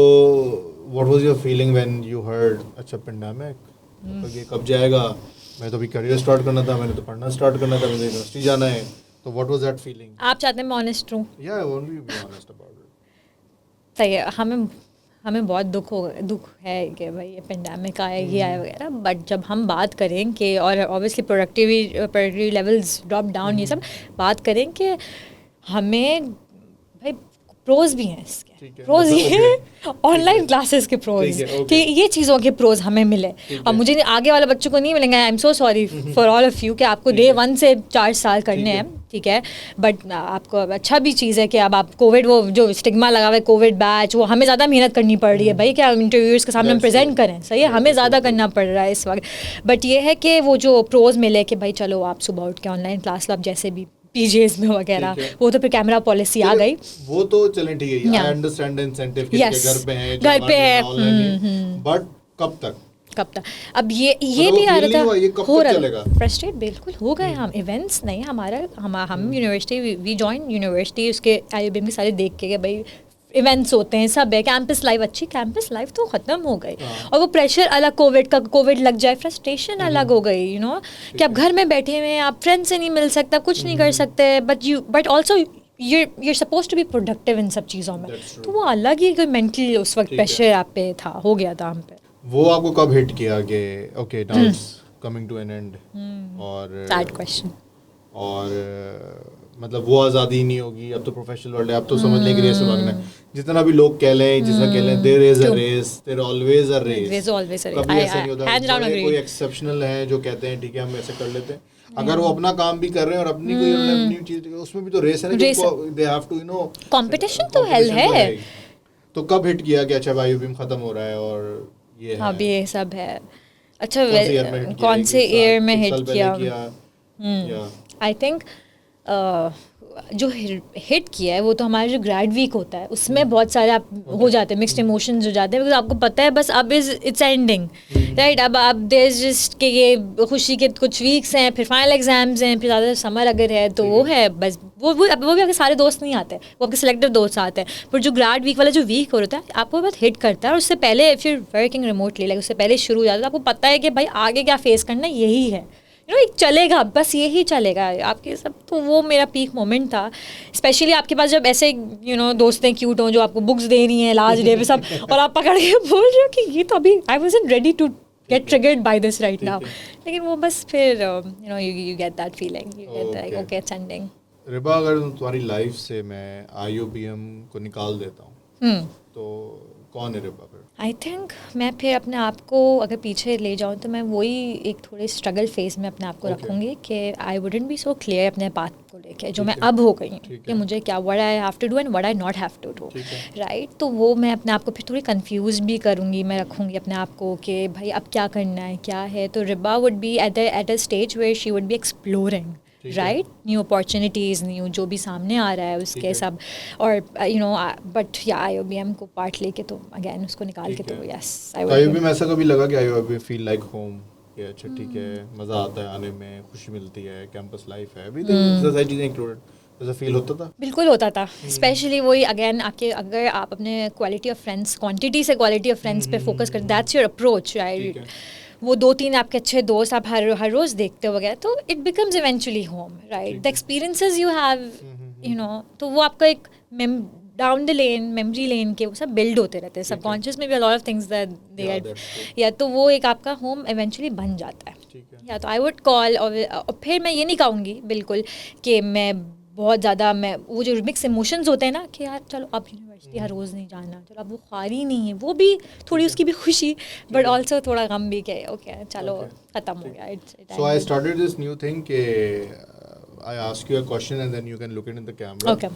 what was your feeling when you heard अच्छा पेंडेमिक, तो ये कब जाएगा? मैं तो अभी करियर स्टार्ट करना था, मैंने तो पढ़ना स्टार्ट करना था, मुझे यूनिवर्सिटी जाना है, तो व्हाट वाज दैट फीलिंग? आप चाहते हैं मैं ऑनेस्ट रहूं? या I want to be honest about it. सही है, हमें बहुत दुख है कि भाई ये पेंडेमिक आया, ये आया वगैरह, बट जब हम बात करें कि और obviously productivity levels drop down, ये सब बात करें कि हमें भाई प्रोज भी हैं इसके, प्रोज ये ऑनलाइन क्लासेस के प्रोज, ठीक, ये चीज़ों के प्रोज हमें मिले, और मुझे आगे वाले बच्चों को नहीं मिलेंगे। I am so sorry for all of you कि आपको डे 1 से 4 साल करने हैं, ठीक है, बट आपको अच्छा भी चीज़ है कि अब आप कोविड, वो जो स्टिग्मा लगा हुआ है कोविड बैच, वो हमें ज़्यादा मेहनत करनी पड़ रही है भाई, क्या इंटरव्यूअर्स के सामने हम प्रेजेंट करें, सही है, हमें ज़्यादा करना पड़ रहा है इस वक्त। बट ये है कि वो जो प्रोज मिले कि भाई चलो आप सुबह उठ के ऑनलाइन क्लास लो, आप जैसे भी पीजीएस में वगैरह, वो तो फिर कैमरा पॉलिसी आ गई, वो तो चलें ठीक है, आई अंडरस्टैंड द इंसेंटिव कि घर पे है, बट कब तक अब ये भी आ रहा था, हो रहा फ्रस्ट्रेट बिल्कुल हो गए हम। इवेंट्स नहीं, हम यूनिवर्सिटी, वी जॉइन यूनिवर्सिटी, उसके आईयूबीएम के सारे देख के भाई इवेंट्स होते हैं, सब है, कैंपस लाइफ अच्छी, कैंपस लाइफ तो ख़त्म हो गई, और वो प्रेशर अलग, कोविड लग जाए, फ्रस्ट्रेशन अलग हो गई, यू नो, कि आप घर में बैठे हुए हैं, आप फ्रेंड से नहीं मिल सकते, कुछ नहीं कर सकते, but also you're supposed to be productive इन सब चीज़ों में, तो वो अलग ही कोई मेंटली उस वक्त प्रेशर आप पे था, हो गया था हम पे। वो आपको कब हिट किया कि okay now it's coming to an end, और सैड क्वेश्चन, और मतलब वो आज़ादी नहीं होगी, अब तो प्रोफेशनल वर्ल्ड है, अब तो समझ लें कि रेस में भागना है, जितना भी लोग कह लें, जितना कह लें, there is a race, there always a race, कभी ऐसा नहीं होता। कोई एक्सेप्शनल है जो कहते हैं ठीक है हम ऐसे कर लेते हैं, अगर वो अपना काम भी कर रहे हैं और अपनी कोई अपनी चीज, उसमें भी तो रेस है ना, they have to, you know, competition तो हेल है। तो कब हिट किया कि अच्छा भाई आईयूबीएम खत्म हो रहा है और ये है, अभी ये सब है। अच्छा, कौन से ईयर में हिट किया? आई थिंक जो हिट किया है वो तो हमारा जो ग्रेड वीक होता है उसमें बहुत सारे आप हो जाते हैं, मिक्सड इमोशंस हो जाते हैं, बिकॉज आपको पता है बस अब इट्स एंडिंग, राइट, अब देयर इज जस्ट कि ये खुशी के कुछ वीक्स हैं, फिर फाइनल एग्जाम्स हैं, फिर ज़्यादा समर अगर है तो वो है बस, वो भी आपके सारे दोस्त नहीं आते, वो आपके सिलेक्टिव दोस्त आते हैं, पर जो ग्रेड वीक वाला जो वीक हो रहा है आपको बहुत हिट करता है, और उससे पहले फिर वर्किंग रिमोटली, लाइक उससे पहले शुरू हो जाता है, आपको पता है कि भाई आगे क्या फेस करना है, यही है, यू नो, एक चलेगा, बस यही चलेगा आपके सब, तो वो मेरा पीक मोमेंट था। स्पेशली आपके पास जब ऐसे यू नो दोस्त हैं क्यूट हों जो आपको बुक्स दे रही हैं लास्ट डे पे सब, और आप पकड़ के बोल रहे हो कि ये तो अभी I wasn't ready to get triggered by this right now, लेकिन वो बस फिर you know you get that feeling, you get like okay it's ending. Riba, अगर तुम्हारी लाइफ से मैं आईयूबीएम को निकाल देता हूँ तो कौन है रिबा फिर? आई थिंक मैं फिर अपने आप को अगर पीछे ले जाऊँ तो मैं वही एक थोड़े स्ट्रगल फेज में अपने आप को रखूँगी कि I wouldn't be so clear अपने पाथ को लेके, जो मैं अब हो गई हूँ कि मुझे क्या what I have to do and what I not have to do, right, तो वो मैं अपने आप को फिर थोड़ी कंफ्यूज भी करूँगी, मैं रखूँगी अपने आप को कि भाई अब क्या करना है, क्या है, तो Riba would be at a stage where she would be exploring, ठीक है। राइट, न्यू अपॉर्चुनिटीज़, न्यू जो भी सामने आ रहा है ठीक उसके है। सब, और यू नो बट या IOBM को पार्ट लेके तो अगेन उसको निकाल के ठीक तो है। यस आईओबी में ऐसा कभी लगा कि आईओबी फील लाइक होम, कि अच्छा ठीक है, मज़ा आता है आने में, खुशी मिलती है, कैंपस लाइफ है, एवरीथिंग, सारी चीज़ें इंक्लूडेड, ऐसा फील होता था? बिल्कुल होता था, स्पेशली वही अगेन आपके, अगर आप अपने क्वालिटी ऑफ फ्रेंड्स, क्वांटिटी से क्वालिटी ऑफ फ्रेंड्स पे फोकस करते, दैट्स योर अप्रोच ठीक राइट, है। वो 2-3 आपके अच्छे दोस्त आप हर रोज़ देखते हो वगैरह, तो it becomes eventually home right, ठीक द है। Experiences you have you know, तो वो आपका एक down the lane, memory lane के वो सब बिल्ड होते रहते हैं, ठीक है। सबकॉन्शियस में भी lot of things that they Yeah, are, that's true. या तो वो एक आपका होम इवेंचुअली बन जाता है। ठीक है। या तो आई वुड कॉल, और फिर मैं ये नहीं कहूँगी बिल्कुल कि मैं बहुत ज़्यादा, मैं वो जो मिक्स इमोशंस होते हैं ना कि यार चलो अब यूनिवर्सिटी हर रोज़ नहीं जाना, चलो अब वो ख्वारी नहीं है, वो भी थोड़ी उसकी भी खुशी, बट ऑल्सो थोड़ा गम भी कि ओके चलो Okay. ख़त्म हो गया, So I started this new thing ke I ask you a question and then you can look it in the camera. Okay.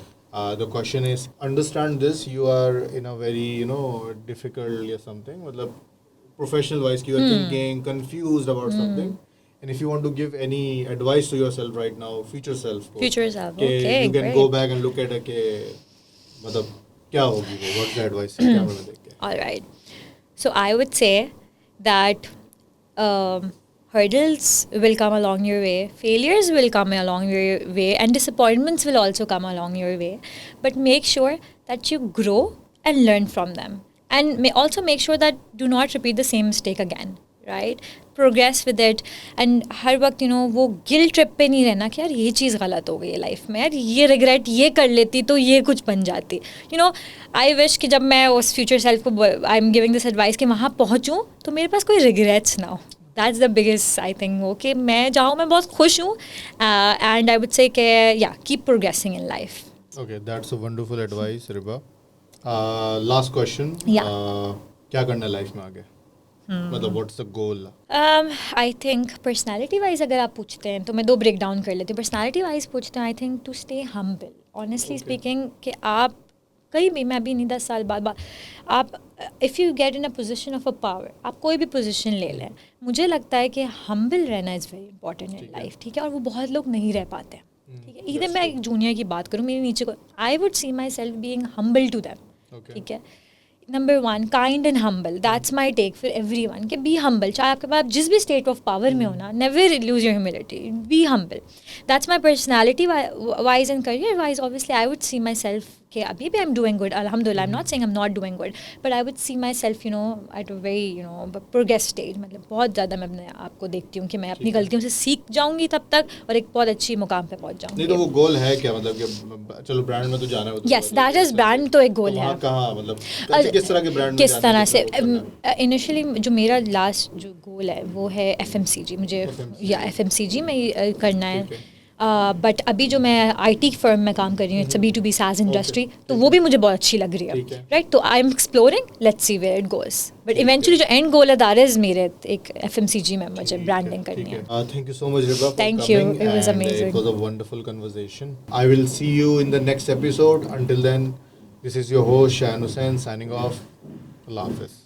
The question is, understand this, you are in a very, difficult or something, matlab professional wise, you are thinking, confused about something. And if you want to give any advice to yourself right now, future self को, Future self, कि okay, you can great. go back and look at it कि मतलब क्या होगी वो, what's the advice camera में देख के? All right. So I would say that hurdles will come along your way, failures will come along your way, and disappointments will also come along your way. But make sure that you grow and learn from them. And also make sure that do not repeat the same mistake again. Right? Progress with it. And हर वक्त वो guilt trip पे नहीं रहना कि यार ये चीज़ गलत हो गई है लाइफ में, यार ये रिग्रेट ये कर लेती तो ये कुछ बन जाती। आई विश कि जब मैं उस फ्यूचर सेल्फ को I am giving this advice कि वहाँ पहुँचूँ तो मेरे पास कोई रिग्रेट्स ना हो। That's the biggest I think, वो कि मैं जाऊँ, मैं बहुत खुश हूँ, एंड आई वुड से कि या keep progressing in life. Okay, that's a wonderful advice, Riba. Last question. Yeah. क्या करना है लाइफ में आगे? मतलब what's the goal? I think personality wise अगर आप पूछते हैं तो मैं 2 ब्रेक डाउन कर लेती हूँ। पर्सनैलिटी वाइज पूछते हैं, I think to stay humble, honestly speaking, कि आप कहीं भी, मैं अभी नहीं 10 साल बाद आप if you get in a position of a power, आप कोई भी पोजिशन ले लें, मुझे लगता है कि हम्बल रहना is very important in life, ठीक है, और वो बहुत लोग नहीं रह पाते हैं, ठीक है। इधर मैं एक जूनियर की बात करूँ, मेरे नीचे को, I would see myself being humble to them, Okay. ठीक है। Number 1, kind and humble, that's my take for everyone, कि बी हम्बल, चाहे आपके पास जिस भी स्टेट ऑफ पावर में हो ना, never lose your humility, be humble. That's my personality wise and career wise. Obviously I would see my self कि अभी भी आई एम डूइंग गुड, अल्हम्दुलिल्लाह, I am not saying I am not doing good, but I would see my self at a very progress stage, मतलब बहुत ज़्यादा मैं अपने आप को देखती हूँ कि मैं अपनी गलतियों से सीख जाऊँगी तब तक, और एक बहुत अच्छी मुकाम पे पहुँच नहीं तो जाऊँगी। वो गोल है क्या, मतलब कि चलो ब्रांड में तो जाना है, वो तो यस, दैट इज़ ब्रांड, तो एक गोल है। कहाँ मतलब कैसे, किस तरह के ब्रांड में किस जाना तरह है, से, किस तरह वो करना है? इनिशियली जो मेरा लास्ट जो गोल है वो है FMCG, मुझे या FMCG में करना है, ठीक है। बट अभी जो मैं IT फर्म में काम कर रही हूँ, इट्स B2B SaaS इंडस्ट्री, तो वो भी मुझे बहुत अच्छी लग रही है, ठीक है। राइट। तो I am exploring, let's see where it goes, but eventually जो एंड गोल है दैट इज मेरे एक FMCG में मुझे ब्रांडिंग करनी है। Thank you so much, Riba, for Thank you. coming. It was and amazing. It was a wonderful conversation. I will see you in the next episode. Until then, this is your host Shayan Hussain signing off. Allah Hafiz.